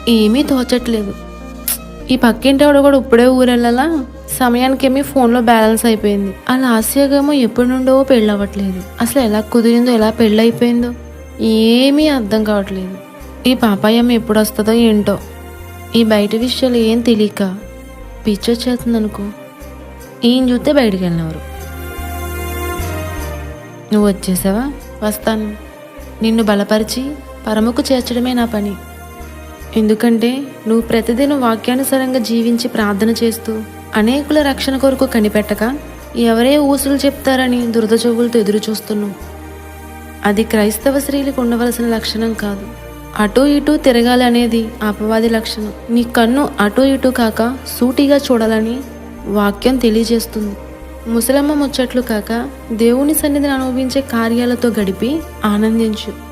ఏమీ తోచట్లేదు. ఈ పక్కింటి ఆవిడ కూడా ఇప్పుడే ఊరెళ్ళాలా, సమయానికేమీ ఫోన్లో బ్యాలెన్స్ అయిపోయింది. ఆ లాస్యకేమో ఎప్పటి నుండో పెళ్ళి అవ్వట్లేదు. అసలు ఎలా కుదిరిందో, ఎలా పెళ్ళి అయిపోయిందో ఏమీ అర్థం కావట్లేదు. ఈ పాపాయమ్మ ఎప్పుడు వస్తుందో ఏంటో. ఈ బయట విషయాలు ఏం తెలియక పిచ్చొచ్చేస్తుంది అనుకో. ఈయన చూస్తే బయటికి వెళ్ళినవారు. నువ్వు వచ్చేసావా? వస్తాను. నిన్ను బలపరిచి పరమకు చేర్చడమే నా పని. ఎందుకంటే నువ్వు ప్రతిదినం వాక్యానుసారంగా జీవించి ప్రార్థన చేస్తూ అనేకుల రక్షణ కొరకు కనిపెట్టక ఎవరే ఊసులు చెప్తారని దురద చెవులతో ఎదురు చూస్తున్నావు. అది క్రైస్తవ స్త్రీలకు ఉండవలసిన లక్షణం కాదు. అటూ ఇటూ తిరగాలి అనేది అపవాది లక్షణం. నీ కన్ను అటూ ఇటూ కాక సూటిగా చూడాలని వాక్యం తెలియజేస్తుంది. ముసలమ్మ ముచ్చట్లు కాక దేవుని సన్నిధిని అనుభవించే కార్యాలతో గడిపి ఆనందించు.